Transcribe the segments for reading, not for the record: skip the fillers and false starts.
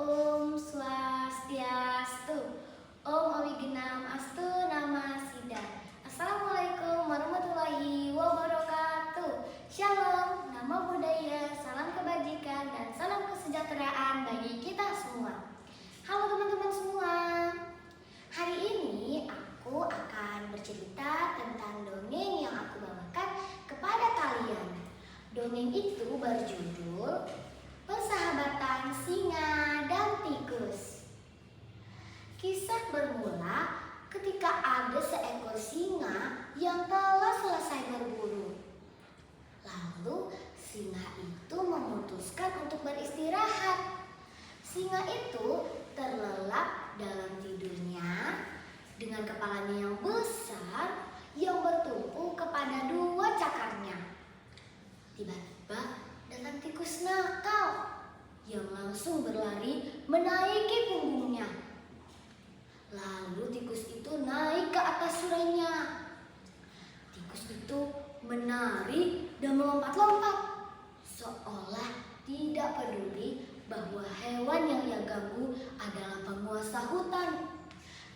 Om Swastiastu, Om Awigenam Astu Nama Sida. Assalamualaikum warahmatullahi wabarakatuh. Shalom, nama budaya, salam kebajikan, dan salam kesejahteraan bagi kita semua. Halo teman-teman semua. Hari ini aku akan bercerita tentang dongeng yang aku bawakan kepada kalian. Dongeng itu berjudul Persahabatan Singa dan Tikus. Kisah bermula ketika ada seekor singa yang telah selesai berburu. Lalu singa itu memutuskan untuk beristirahat. Singa itu terlelap dalam tidurnya dengan kepalanya yang besar yang bertumpu kepada dua cakarnya. Tiba-tiba datang tikus nakal yang langsung berlari menaiki punggungnya. Lalu tikus itu naik ke atas surainya. Tikus itu menari dan melompat-lompat seolah tidak peduli bahwa hewan yang ia ganggu adalah penguasa hutan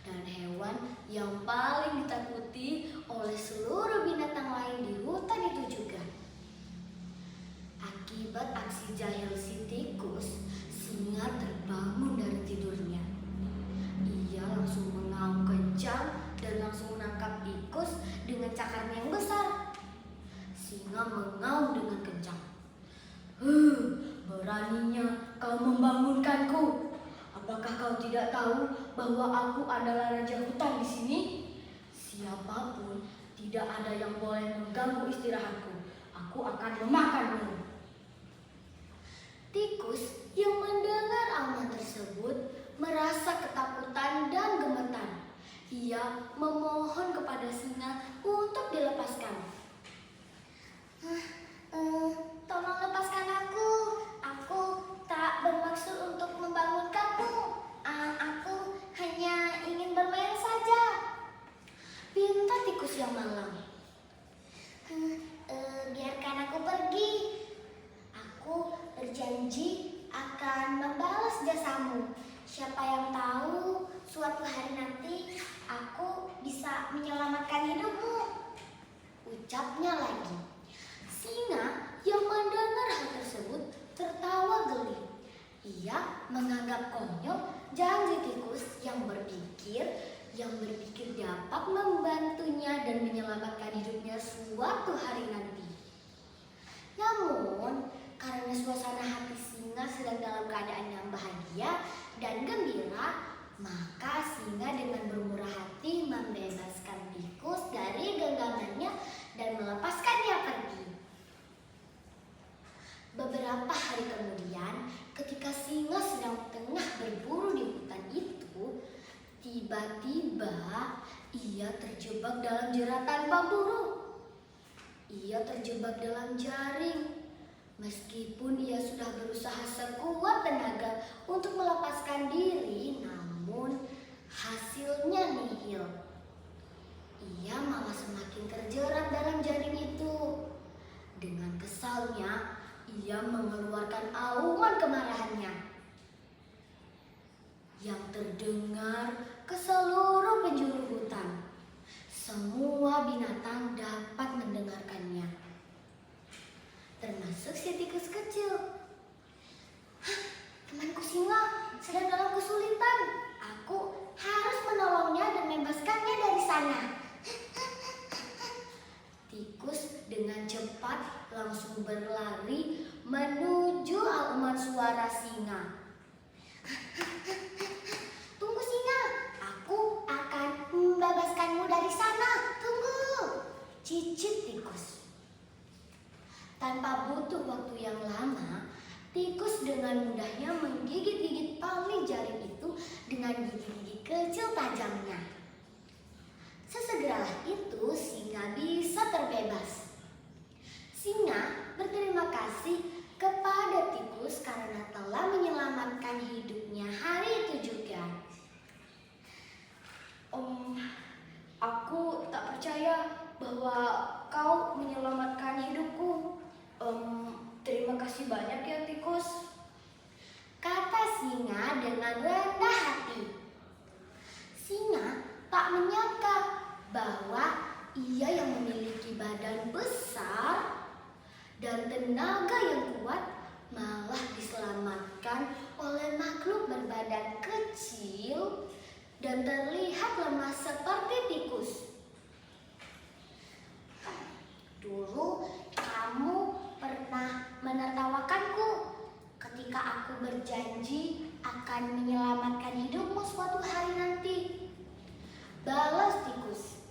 dan hewan yang paling ditakuti oleh seluruh binatang lain di hutan itu juga. Akibat aksi jahil si tikus, singa terbangun dari tidurnya. Ia langsung mengaum kencang dan langsung menangkap tikus dengan cakarnya yang besar. Singa mengaum dengan kencang. Beraninya kau membangunkanku. Apakah kau tidak tahu bahwa aku adalah raja hutan di sini? Siapapun tidak ada yang boleh mengganggu istirahatku. Aku akan memakanmu. Tikus yang mendengar auman tersebut merasa ketakutan dan gemetar. Ia memohon kepada singa untuk dilepaskan. Tolong lepaskan aku. Aku tak bermaksud untuk membangunkanmu. Aku hanya ingin bermain saja, pinta tikus yang malang. Biarkan aku pergi. Aku berjanji akan membalas jasamu. Siapa yang tahu suatu hari nanti aku bisa menyelamatkan hidupmu, ucapnya lagi. Singa yang mendengar hal tersebut tertawa geli. Ia menganggap konyol janji tikus yang berpikir dapat membantunya dan menyelamatkan hidupnya suatu hari nanti. Namun, karena suasana hati singa sedang dalam keadaan yang bahagia dan gembira, maka singa dengan bermurah hati membebaskan tikus dari genggamannya dan melepaskannya pergi. Beberapa hari kemudian, ketika singa sedang tengah berburu di hutan itu, tiba-tiba ia terjebak dalam jeratan pemburu. Ia terjebak dalam jaring. Meskipun ia sudah berusaha sekuat tenaga untuk melepaskan diri, namun hasilnya nihil. Ia malah semakin terjerat dalam jaring itu. Dengan kesalnya, ia mengeluarkan auman kemarahannya yang terdengar ke seluruh penjuru hutan. Semua binatang dapat mendengarkannya, termasuk si tikus kecil. Temanku singa sedang dalam kesulitan. Aku harus menolongnya dan membebaskannya dari sana. Tikus dengan cepat langsung berlari menuju auman suara singa. Tunggu singa, aku akan membebaskanmu dari sana. Tunggu, cicit tikus. Tanpa butuh waktu yang lama, tikus dengan mudahnya menggigit-gigit tali jaring itu dengan gigi-gigi kecil tajamnya. Sesegeralah itu singa bisa terbebas. Singa berterima kasih kepada tikus karena telah menyelamatkan hidupnya hari itu juga. Aku tak percaya bahwa kau menyelamatkan hidupku. Terima kasih banyak ya tikus, kata singa dengan rendah hati. Singa tak menyangka bahwa ia yang memiliki badan besar dan tenaga yang kuat malah diselamatkan oleh makhluk berbadan kecil dan terlihat lemah seperti tikus. Dulu kamu pernah menertawakanku ketika aku berjanji akan menyelamatkan hidupmu suatu hari nanti, balas tikus.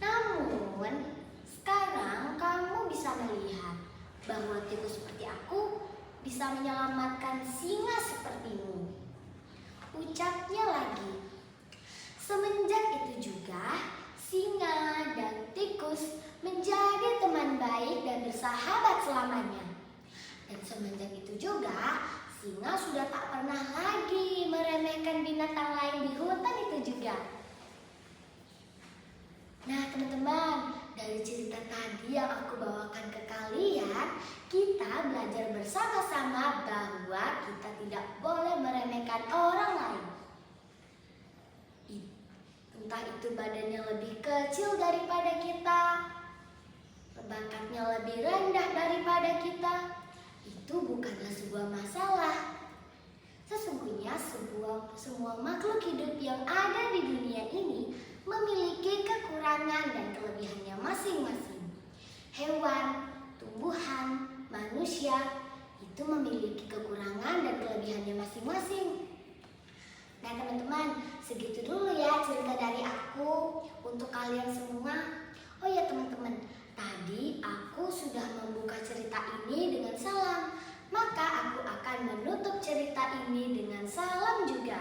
Namun, sekarang kamu bisa melihat bahwa tikus seperti aku bisa menyelamatkan singa sepertimu. Ucapnya lagi. Semenjak itu juga, singa dan tikus menjadi teman baik dan bersahabat selamanya. Dan semenjak itu juga, singa sudah tak pernah lagi meremehkan binatang lain di hutan itu juga. Nah teman-teman, dari cerita tadi yang aku bawakan ke kalian, kita belajar bersama-sama bahwa kita tidak boleh meremehkan orang lain. Entah itu badannya lebih kecil daripada kita, bakatnya lebih rendah daripada kita, itu bukanlah sebuah masalah. Sesungguhnya semua makhluk hidup yang ada di dunia ini memiliki kekurangan dan kelebihannya masing-masing. Hewan, tumbuhan, manusia itu memiliki kekurangan dan kelebihannya masing-masing. Nah teman-teman, segitu dulu ya cerita dari aku untuk kalian semua. Oh ya teman-teman, tadi aku sudah membuka cerita ini dengan salam, maka aku akan menutup cerita ini dengan salam juga.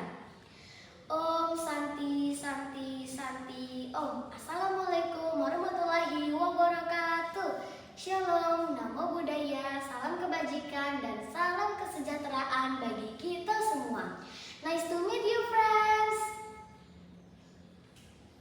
Om Santi Santi Santi Om. Assalamualaikum warahmatullahi wabarakatuh. Shalom, namo buddhaya, salam kebajikan dan salam kesejahteraan bagi